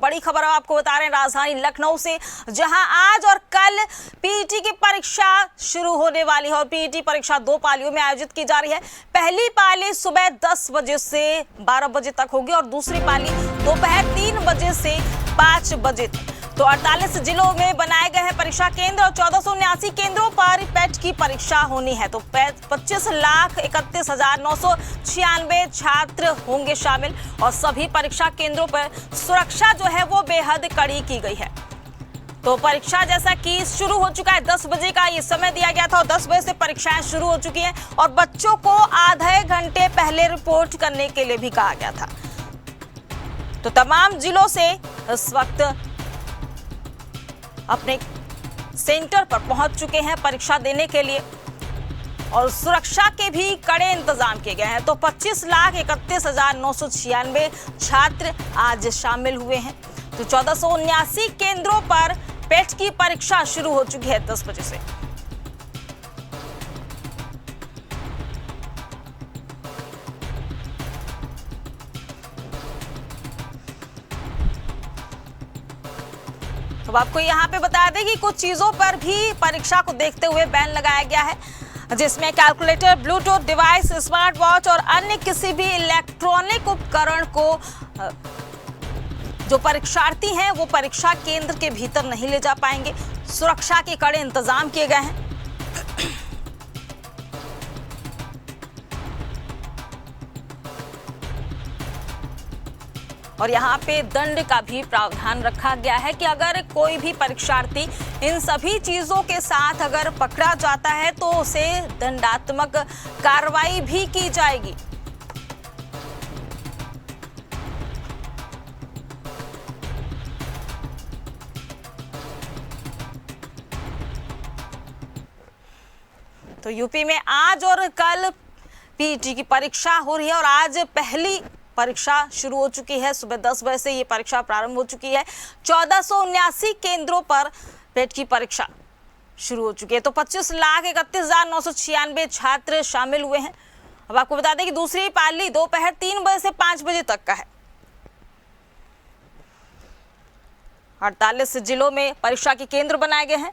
बड़ी खबर आपको बता रहे हैं राजधानी लखनऊ से, जहां आज और कल पीईटी की परीक्षा शुरू होने वाली है और पीईटी परीक्षा 2 पालियों में आयोजित की जा रही है। पहली पाली सुबह 10 बजे से 12 बजे तक होगी और दूसरी पाली दोपहर 3 बजे से 5 बजे तक। तो 48 जिलों में बनाए गए हैं परीक्षा केंद्र और 1479 केंद्रों पर पेट की परीक्षा होनी है। तो 25,31,996 छात्र होंगे शामिल और सभी परीक्षा केंद्रों पर सुरक्षा जो है वो बेहद कड़ी की गई है। तो परीक्षा जैसा कि शुरू हो चुका है, 10 बजे का ये समय दिया गया था और 10 बजे से परीक्षाएं शुरू हो चुकी हैं और बच्चों को आधे घंटे पहले रिपोर्ट करने के लिए भी कहा गया था। तो तमाम जिलों से इस वक्त अपने सेंटर पर पहुंच चुके हैं परीक्षा देने के लिए और सुरक्षा के भी कड़े इंतजाम किए गए हैं। तो 25,31,996 छात्र आज शामिल हुए हैं। तो 1479 केंद्रों पर पेट की परीक्षा शुरू हो चुकी है 10 बजे से। तो आपको यहाँ पे बता दें कि कुछ चीजों पर भी परीक्षा को देखते हुए बैन लगाया गया है, जिसमें calculator, Bluetooth device, smart watch और अन्य किसी भी इलेक्ट्रॉनिक उपकरण को जो परीक्षार्थी हैं वो परीक्षा केंद्र के भीतर नहीं ले जा पाएंगे। सुरक्षा के कड़े इंतजाम किए गए हैं। और यहाँ पे दंड का भी प्रावधान रखा गया है कि अगर कोई भी परीक्षार्थी इन सभी चीजों के साथ अगर पकड़ा जाता है तो उसे दंडात्मक कार्रवाई भी की जाएगी। तो यूपी में आज और कल पीईटी की परीक्षा हो रही है और आज पहली परीक्षा शुरू हो चुकी है। सुबह 10 बजे से ये परीक्षा प्रारंभ हो चुकी है। 1479 केंद्रों पर पेट की परीक्षा शुरू हो चुकी है। तो 25,31,996 छात्र शामिल हुए हैं। अब आपको बता दें कि दूसरी पाली दोपहर 3 बजे से 5 बजे तक का है। 48 जिलों में परीक्षा के केंद्र बनाए गए हैं।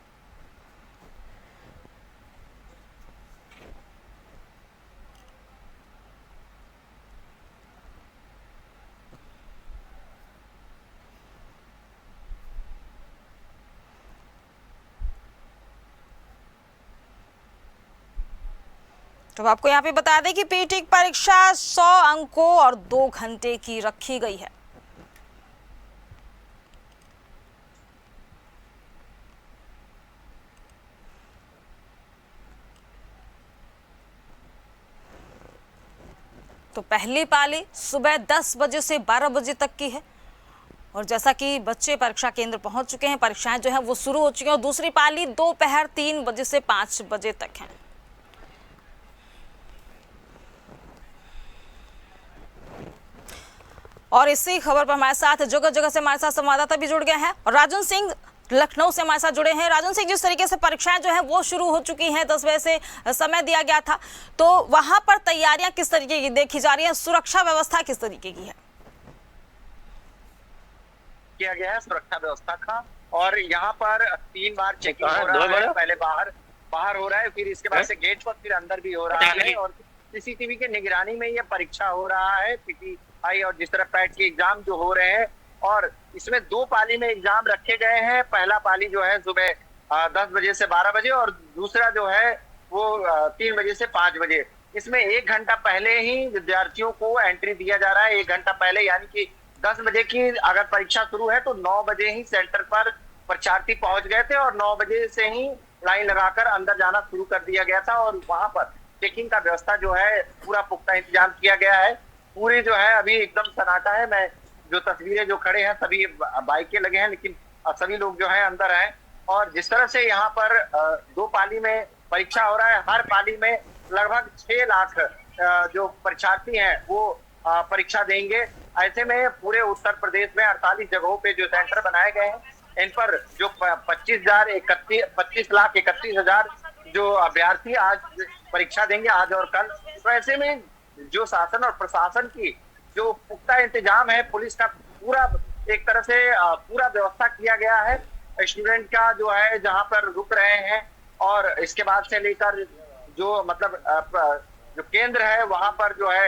तो आपको यहाँ पे बता दें कि पीईटी की परीक्षा 100 अंकों और 2 घंटे की रखी गई है। तो पहली पाली सुबह 10 बजे से 12 बजे तक की है और जैसा कि बच्चे परीक्षा केंद्र पहुंच चुके हैं, परीक्षाएं जो हैं वो शुरू हो चुकी हैं और दूसरी पाली दोपहर 3 बजे से 5 बजे तक है। और इसी खबर पर हमारे साथ जगह जगह से हमारे साथ संवाददाता भी जुड़ गए हैं और राजन सिंह लखनऊ से हमारे साथ जुड़े हैं। राजन सिंह, जिस तरीके से परीक्षाएं जो है वो शुरू हो चुकी हैं, 10 बजे से समय दिया गया था, तो वहां पर तैयारियां किस तरीके की देखी जा रही है? सुरक्षा व्यवस्था किस तरीके की है? किया गया है सुरक्षा व्यवस्था का और यहाँ पर 3 बार चेकिंग हो रहा है। पहले बाहर हो रहा है, फिर इसके बाद से गेट पर, फिर अंदर भी हो रहा है और सीसीटीवी के निगरानी में ये परीक्षा हो रहा है। पीटीआई और जिस तरह पैट के एग्जाम जो हो रहे हैं और इसमें 2 पाली में एग्जाम रखे गए हैं। पहला पाली जो है सुबह 10 बजे से 12 बजे और दूसरा जो है वो 3 बजे से 5 बजे। इसमें 1 घंटा पहले ही विद्यार्थियों को एंट्री दिया जा रहा है। 1 घंटा पहले, यानी कि 10 बजे की अगर परीक्षा शुरू है तो 9 बजे ही सेंटर पर परीक्षार्थी पहुंच गए थे और 9 बजे से ही लाइन लगाकर अंदर जाना शुरू कर दिया गया था और वहां पर चेकिंग का व्यवस्था जो है पूरा पुख्ता इंतजाम किया गया है। पूरी जो है अभी एकदम सन्नाटा है। मैं जो तस्वीरें जो खड़े हैं सभी बाइकें लगे हैं, लेकिन सभी लोग जो है अंदर हैं और जिस तरह से यहाँ पर 2 पाली में परीक्षा हो रहा है, हर पाली में लगभग 6 लाख जो परीक्षार्थी हैं वो परीक्षा देंगे। ऐसे में पूरे उत्तर प्रदेश में 48 जगहों पे जो सेंटर बनाए गए हैं, इन पर जो 25,31,000 जो अभ्यर्थी आज परीक्षा देंगे, आज और कल। तो ऐसे में जो शासन और प्रशासन की जो पुख्ता इंतजाम है, पुलिस का पूरा एक तरह से पूरा व्यवस्था किया गया है स्टूडेंट का जो है जहां पर रुक रहे हैं, और इसके बाद से लेकर जो मतलब जो केंद्र है वहां पर जो है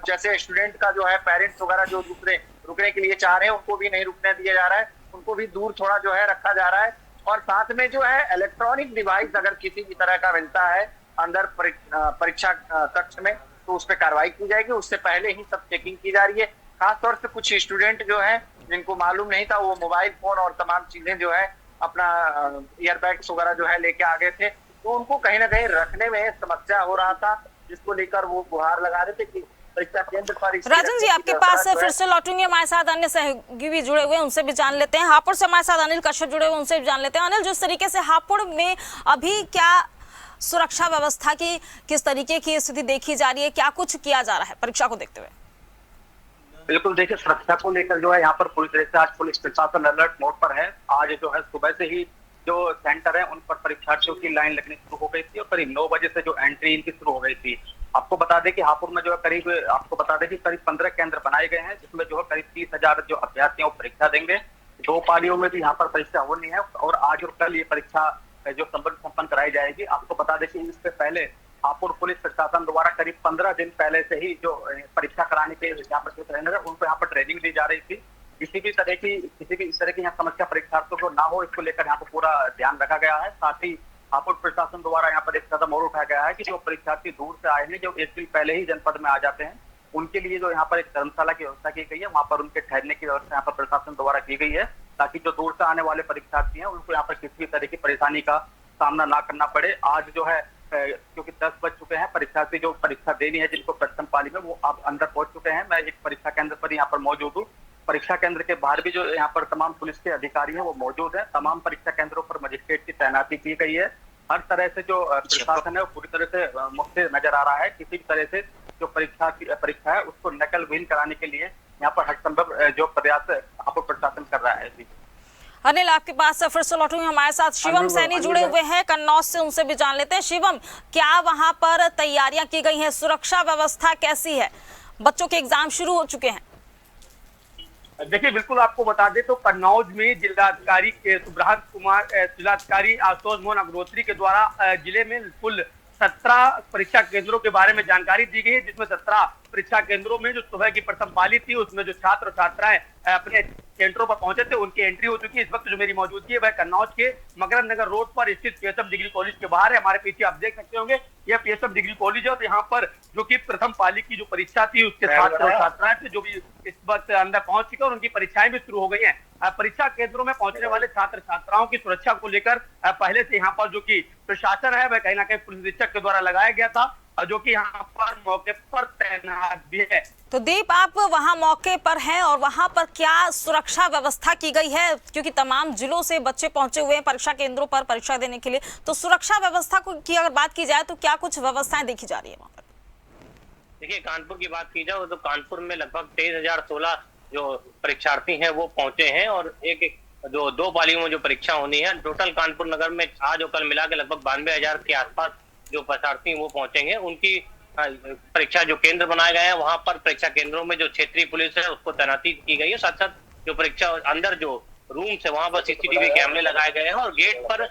जैसे स्टूडेंट का जो है पेरेंट्स वगैरह जो रुकने के लिए चाह रहे हैं उनको भी नहीं रुकने दिया जा रहा है, उनको भी दूर थोड़ा जो है रखा जा रहा है। और साथ में जो है इलेक्ट्रॉनिक डिवाइस अगर किसी भी तरह का मिलता है अंदर परीक्षा कक्ष में तो उस पर कार्रवाई की जाएगी। उससे पहले ही सब चेकिंग की जा रही है। खासतौर से कुछ स्टूडेंट जो है जिनको मालूम नहीं था वो मोबाइल फोन और तमाम चीजें जो है अपना ईयरबैग्स वगैरह जो है लेके आ गए थे, तो उनको कहीं ना कहीं रखने में समस्या हो रहा था, जिसको लेकर वो गुहार लगा रहे थे कि परीक्षा केंद्र पर। राजन जी आपके पास फिर से लौटूंगे, हमारे साथ अन्य सहयोगी भी जुड़े हुए हैं उनसे भी जान लेते हैं। हापुड़ से हमारे साथ अनिल कश्यप जुड़े हुए उनसे भी जान लेते हैं। अनिल, जिस तरीके से हापुड़ में अभी क्या सुरक्षा व्यवस्था की किस तरीके की स्थिति देखी जा रही है, क्या कुछ किया जा रहा है परीक्षा को देखते हुए? बिल्कुल, देखिए सुरक्षा को लेकर जो है यहाँ पर पूरी तरह से आज पुलिस प्रशासन अलर्ट मोड पर है। आज जो है सुबह से ही जो सेंटर है उन पर परीक्षार्थियों की लाइन लगनी शुरू हो गई थी और करीब 9 बजे से जो एंट्री इनकी शुरू हो गई थी। आपको बता दें कि हापुड़ में जो है करीब 15 केंद्र बनाए गए हैं, जिसमें जो है करीब 30,000 जो अभ्यर्थी हैं वो परीक्षा देंगे। 2 पालियों में भी यहाँ पर परीक्षा होनी है और आज और कल ये परीक्षा जो संपन्न कराई जाएगी। आपको बता दें कि इससे पहले हापुड़ पुलिस प्रशासन द्वारा करीब 15 दिन पहले से ही जो परीक्षा कराने के यहाँ पर ट्रेनर है उनको यहाँ पर ट्रेनिंग दी जा रही थी। किसी भी इस तरह की यहाँ समस्या परीक्षार्थियों को ना हो, इसको लेकर यहाँ पर पूरा ध्यान रखा गया है। साथ ही हापुड़ प्रशासन द्वारा यहाँ पर एक कदम और उठाया गया है कि जो परीक्षार्थी दूर से आए हैं, जो 1 दिन पहले ही जनपद में आ जाते हैं, उनके लिए जो यहाँ पर एक धर्मशाला की व्यवस्था की गई है। वहां पर उनके ठहरने की व्यवस्था यहाँ पर प्रशासन द्वारा की गई है, ताकि जो दूर से आने वाले परीक्षार्थी हैं उनको यहाँ पर किसी भी तरह की परेशानी का सामना ना करना पड़े। आज जो है क्योंकि 10 बज चुके हैं, परीक्षार्थी जो परीक्षा देनी है जिनको प्रथम पाली में वो आप अंदर पहुंच चुके हैं। मैं एक परीक्षा केंद्र पर यहाँ पर मौजूद हूँ। परीक्षा केंद्र के बाहर भी जो यहाँ पर तमाम पुलिस के अधिकारी हैं वो मौजूद है। तमाम परीक्षा केंद्रों पर मजिस्ट्रेट की तैनाती की गई है। हर तरह से जो प्रशासन है वो पूरी तरह से मुक्त नजर आ रहा है। किसी भी तरह से जो परीक्षा है उसको नकल विहीन कराने के लिए यहाँ पर हर संभव जो प्रयास आपको प्रशासन कर रहा है। अनिल, आपके पास फिर से लौटूंगे, हमारे साथ शिवम सैनी जुड़े हुए हैं कन्नौज से, उनसे भी जान लेते हैं। शिवम, क्या वहां पर तैयारियां की गई हैं, सुरक्षा व्यवस्था कैसी है? बच्चों के एग्जाम शुरू हो चुके हैं। देखिए, बिल्कुल आपको बता दें तो कन्नौज में जिलाधिकारी जिलाधिकारी आशुतोष मोहन अग्निहोत्री के द्वारा जिले में कुल 17 परीक्षा केंद्रों के बारे में जानकारी दी गई है, जिसमें 17 परीक्षा केंद्रों में जो सुबह की प्रथम पाली थी उसमें जो छात्र छात्राएं अपने केंद्रों पर पहुंचे थे उनकी एंट्री हो चुकी है। इस वक्त जो मेरी मौजूदगी है वह कन्नौज के मकरंद नगर रोड पर स्थित पीएसएफ डिग्री कॉलेज के बाहर है। हमारे पीछे आप देख सकते होंगे यह पीएसएफ डिग्री कॉलेज है और यहाँ पर जो की प्रथम पाली की जो परीक्षा थी उसके छात्र और छात्राएं थे जो भी इस वक्त अंदर पहुंच चुके और उनकी परीक्षाएं भी शुरू हो गई है। परीक्षा केंद्रों में पहुंचने वाले छात्र छात्राओं की सुरक्षा को लेकर पहले से यहाँ पर जो की प्रशासन है वह कहीं ना कहीं पुलिस अधीक्षक के द्वारा लगाया गया था, जो कि यहाँ पर मौके पर तैनात भी है। तो दीप, आप वहां मौके पर हैं और वहां पर क्या सुरक्षा व्यवस्था की गई है, क्योंकि तमाम जिलों से बच्चे पहुंचे हुए हैं परीक्षा केंद्रों पर परीक्षा देने के लिए, तो सुरक्षा व्यवस्था की अगर बात की जाए तो क्या कुछ व्यवस्थाएं देखी जा रही है वहां पर? देखिए, कानपुर की बात की जाए तो कानपुर में लगभग 23,016 जो परीक्षार्थी हैं वो पहुंचे हैं और एक जो 2 पालियों में जो परीक्षा होनी है, टोटल कानपुर नगर में आज और कल मिला के लगभग 92,000 के आसपास जो परीक्षार्थी वो पहुंचेंगे। उनकी परीक्षा जो केंद्र बनाए गए हैं वहां पर परीक्षा केंद्रों में जो क्षेत्रीय पुलिस है उसको तैनाती की गई है। साथ साथ जो परीक्षा अंदर जो रूम है वहां पर सीसीटीवी कैमरे लगाए गए हैं और गेट पर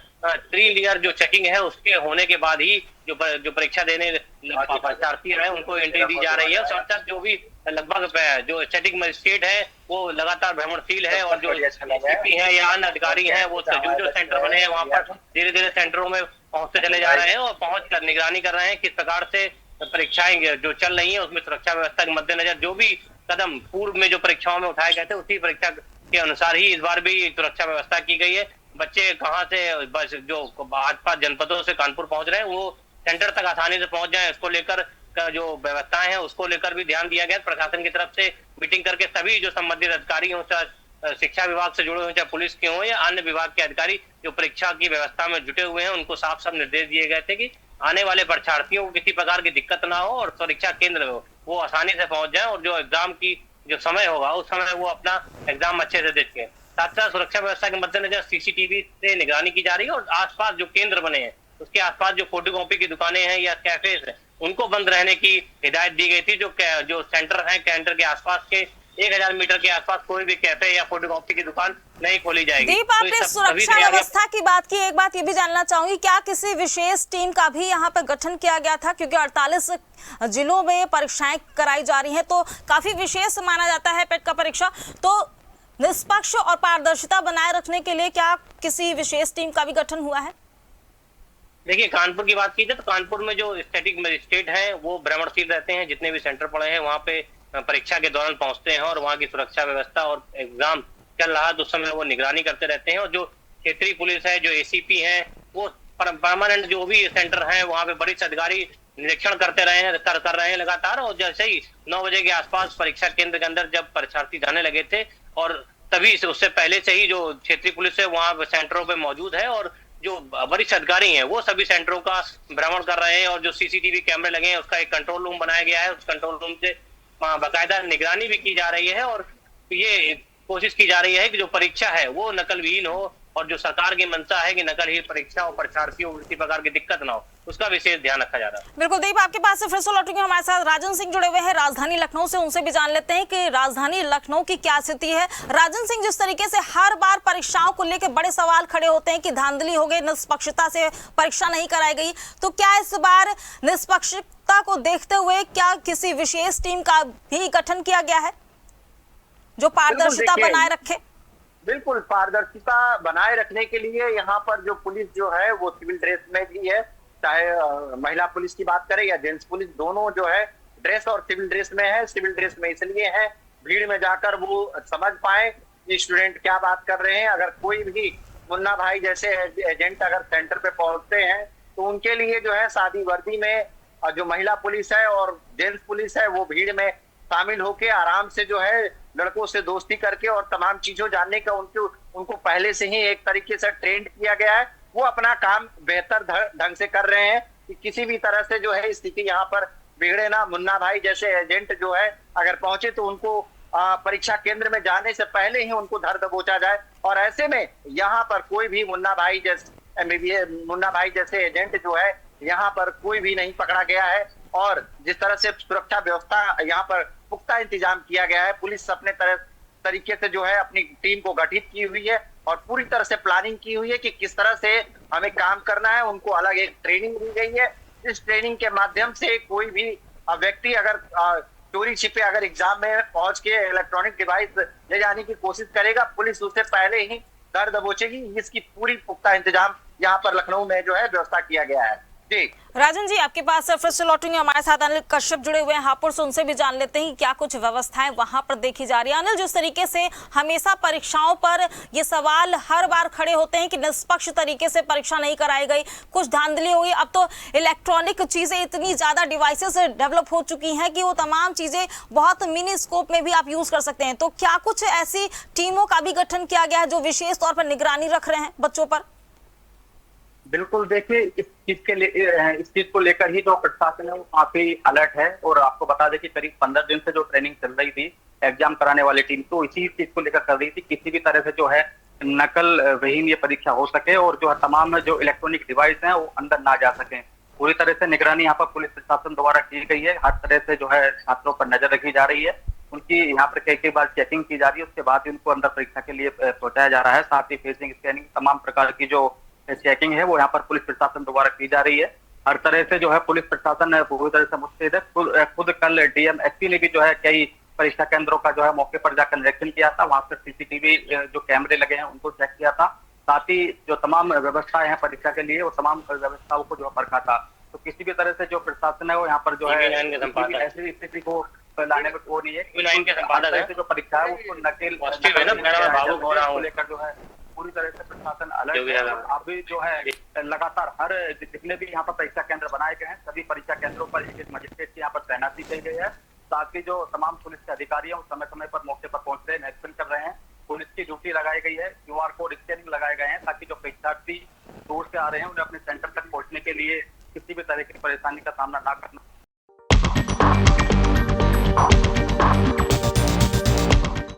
3 लेयर जो चेकिंग है उसके होने के बाद ही जो परीक्षा देने परीक्षार्थी है उनको एंट्री दी जा रही है। साथ साथ जो भी लगभग जो स्टैटिक मजिस्ट्रेट है वो लगातार भ्रमणशील है और जो सीपी है या अन्य अधिकारी हैं वो जो सेंटर बने हैं वहां पर धीरे धीरे सेंटरों में पहुंचते चले जा रहे हैं और पहुंच कर निगरानी कर रहे हैं किस प्रकार से परीक्षाएं जो चल रही हैं उसमें सुरक्षा व्यवस्था के मद्देनजर जो भी कदम पूर्व में जो परीक्षाओं में उठाए गए थे उसी परीक्षा के अनुसार ही इस बार भी सुरक्षा व्यवस्था की गई है। बच्चे कहाँ से बस जो आसपास जनपदों से कानपुर पहुंच रहे हैं वो सेंटर तक आसानी से पहुंच जाए, इसको लेकर जो व्यवस्थाएं हैं उसको लेकर भी ध्यान दिया गया। प्रशासन की तरफ से मीटिंग करके सभी जो संबंधित अधिकारी हों, चाहे शिक्षा विभाग से जुड़े हों, चाहे पुलिस के हों या अन्य विभाग के अधिकारी जो परीक्षा की व्यवस्था में जुटे हुए हैं, उनको साफ साफ निर्देश दिए गए थे कि आने वाले परीक्षार्थियों को किसी प्रकार की दिक्कत ना हो और परीक्षा केंद्र वो आसानी से पहुंच जाए और जो एग्जाम की जो समय होगा उस समय वो अपना एग्जाम अच्छे से देख के। साथ साथ सुरक्षा व्यवस्था के मद्देनजर सीसीटीवी से निगरानी की जा रही है और आसपास जो केंद्र बने हैं उसके आसपास जो फोटोकॉपी की दुकानें हैं या कैफेज हैं उनको बंद रहने की हिदायत दी गई थी। जो सेंटर है केंद्र के आसपास के 1000 मीटर के आसपास कोई भी कैफे या फोटोकॉपी की दुकान नहीं खोली जाएगी। दीप, आपने सुरक्षा व्यवस्था की बात की, एक बात ये भी जानना चाहूंगी, क्या किसी विशेष टीम का भी यहाँ पर गठन किया गया था? क्योंकि 48 जिलों में परीक्षाएं कराई जा रही हैं, तो काफी विशेष माना जाता है पेट का परीक्षा। तो निष्पक्ष और पारदर्शिता बनाए रखने के लिए क्या किसी विशेष टीम का भी गठन हुआ है? देखिए, कानपुर की बात की जाए तो कानपुर में जो स्टैटिक मजिस्ट्रेट हैं वो भ्रमणशील रहते हैं, जितने भी सेंटर पड़े हैं वहाँ पे परीक्षा के दौरान पहुंचते हैं और वहाँ की सुरक्षा व्यवस्था और एग्जाम चल रहा है तो उस समय वो निगरानी करते रहते हैं। और जो क्षेत्रीय पुलिस है, जो एसीपी है, वो परमानेंट जो भी सेंटर है वहाँ पे वरिष्ठ अधिकारी निरीक्षण करते रहे हैं, कर रहे हैं लगातार। और जैसे ही 9 बजे के आसपास परीक्षा केंद्र के अंदर जब परीक्षार्थी जाने लगे थे और तभी से उससे पहले से ही जो क्षेत्रीय पुलिस है वहाँ सेंटरों पे मौजूद है और जो वरिष्ठ अधिकारी हैं वो सभी सेंटरों का भ्रमण कर रहे हैं। और जो सीसीटीवी कैमरे लगे हैं उसका एक कंट्रोल रूम बनाया गया है, उस कंट्रोल रूम से बाकायदा निगरानी भी की जा रही है और ये कोशिश की जा रही है कि जो परीक्षा है वो नकल विहीन हो और जो सरकार की मंशा है कि नकल ही परीक्षा और परीक्षार्थियों को किसी प्रकार की दिक्कत ना हो, उसका विशेष ध्यान रखा जा रहा है। बिल्कुल दीप, आपके पास से फिर से लौटेंगे। हमारे साथ राजन सिंह जुड़े हुए हैं राजधानी लखनऊ से, उनसे भी जान लेते हैं कि राजधानी लखनऊ की क्या स्थिति है। राजन सिंह, जिस तरीके से हर बार परीक्षाओं को लेकर बड़े सवाल खड़े होते हैं कि धांधली हो गई, निष्पक्षता से परीक्षा नहीं कराई गई, तो क्या इस बार निष्पक्षता को देखते हुए क्या किसी विशेष टीम का भी गठन किया गया है जो पारदर्शिता बनाए रखे? बिल्कुल, पारदर्शिता बनाए रखने के लिए यहाँ पर जो पुलिस जो है वो सिविल ड्रेस में भी है, चाहे महिला पुलिस की बात करें या जेंट्स पुलिस, दोनों जो है ड्रेस और सिविल ड्रेस में है। सिविल ड्रेस में इसलिए है भीड़ में जाकर वो समझ पाए कि स्टूडेंट क्या बात कर रहे हैं। अगर कोई भी मुन्ना भाई जैसे एजेंट अगर सेंटर पे पहुंचते हैं तो उनके लिए जो है सादी वर्दी में जो महिला पुलिस है और जेंट्स पुलिस है वो भीड़ में शामिल होके आराम से जो है लड़कों से दोस्ती करके और तमाम चीजों जानने का उनको पहले से ही एक तरीके से ट्रेंड किया गया है। वो अपना काम बेहतर ढंग से कर रहे हैं कि किसी भी तरह से जो है स्थिति यहाँ पर बिगड़े ना। मुन्ना भाई जैसे एजेंट जो है अगर पहुंचे तो उनको परीक्षा केंद्र में जाने से पहले ही उनको धर दबोचा जाए। और ऐसे में यहाँ पर कोई भी मुन्ना भाई जैसे एजेंट जो है यहाँ पर कोई भी नहीं पकड़ा गया है। और जिस तरह से सुरक्षा व्यवस्था यहाँ पर पुख्ता इंतजाम किया गया है, पुलिस अपने तरीके से जो है अपनी टीम को गठित की हुई है और पूरी तरह से प्लानिंग की हुई है कि किस तरह से हमें काम करना है। उनको अलग एक ट्रेनिंग दी गई है। इस ट्रेनिंग के माध्यम से कोई भी व्यक्ति अगर चोरी छिपे अगर एग्जाम में पहुंच के इलेक्ट्रॉनिक डिवाइस ले जाने की कोशिश करेगा, पुलिस उससे पहले ही दर दबोचेगी। इसकी पूरी पुख्ता इंतजाम यहाँ पर लखनऊ में जो है व्यवस्था किया गया है। जी राजन जी, आपके पास फिर से लौटेंगे। हमारे साथ अनिल कश्यप जुड़े हुए हैं हापुड़ से, उनसे भी जान लेते हैं कि क्या कुछ व्यवस्थाएं वहां पर देखी जा रही है। अनिल, जिस तरीके से हमेशा परीक्षाओं पर ये सवाल हर बार खड़े होते हैं कि निष्पक्ष तरीके से परीक्षा नहीं कराई गई, कुछ धांधली हुई, अब तो इलेक्ट्रॉनिक चीजें इतनी ज्यादा डिवाइसेस डेवलप हो चुकी हैं कि वो तमाम चीजें बहुत मिनी स्कोप में भी आप यूज कर सकते हैं। तो क्या कुछ ऐसी टीमों का भी गठन किया गया है जो विशेष तौर पर निगरानी रख रहे हैं बच्चों पर? बिल्कुल, देखिए इस चीज को लेकर ही जो प्रशासन है वो काफी अलर्ट है। और आपको बता दें कि करीब 15 दिन से जो ट्रेनिंग चल रही थी एग्जाम कराने वाली टीम, तो इसी चीज को लेकर कर रही थी किसी भी तरह से जो है नकल विहीन ये परीक्षा हो सके और जो है तमाम जो इलेक्ट्रॉनिक डिवाइस हैं वो अंदर ना जा सके। पूरी तरह से निगरानी यहाँ पर पुलिस प्रशासन द्वारा की गई है। हर तरह से जो है छात्रों पर नजर रखी जा रही है, उनकी यहाँ पर कई बार चेकिंग की जा रही है, उसके बाद उनको अंदर परीक्षा के लिए पहुंचाया जा रहा है। साथ ही फेसिंग, स्कैनिंग, तमाम प्रकार की जो चेकिंग है वो यहाँ पर पुलिस प्रशासन द्वारा की जा रही है। हर तरह से जो है पुलिस प्रशासन पूरी तरह से मुस्तैद है। खुद कल डीएम एसपी ने भी जो है कई परीक्षा केंद्रों का जो है मौके पर जाकर निरीक्षण किया था। वहां पर सीसीटीवी जो कैमरे लगे हैं उनको चेक किया था। साथ ही जो तमाम व्यवस्थाएं हैं परीक्षा के लिए वो तमाम व्यवस्थाओं को जो परखा था। तो किसी भी तरह से जो प्रशासन है वो यहाँ पर जो है ऐसी स्थिति को लाने में वो नहीं है। जो परीक्षा है उसको नकेल लेकर जो है पूरी तरह से प्रशासन अलर्ट है। अभी जो है लगातार हर जितने भी यहाँ पर परीक्षा केंद्र बनाए गए हैं सभी परीक्षा केंद्रों पर एक मजिस्ट्रेट की यहाँ पर तैनाती की गई है। साथ ही जो तमाम पुलिस के अधिकारी हैं वो समय समय पर मौके पर पहुंच रहे हैं, निरीक्षण कर रहे हैं। पुलिस की ड्यूटी लगाई गई है, QR कोड स्कैनिंग लगाए गए हैं ताकि जो परीक्षार्थी दूर से आ रहे हैं उन्हें अपने सेंटर तक पहुंचने के लिए किसी भी तरह की परेशानी का सामना ना करना।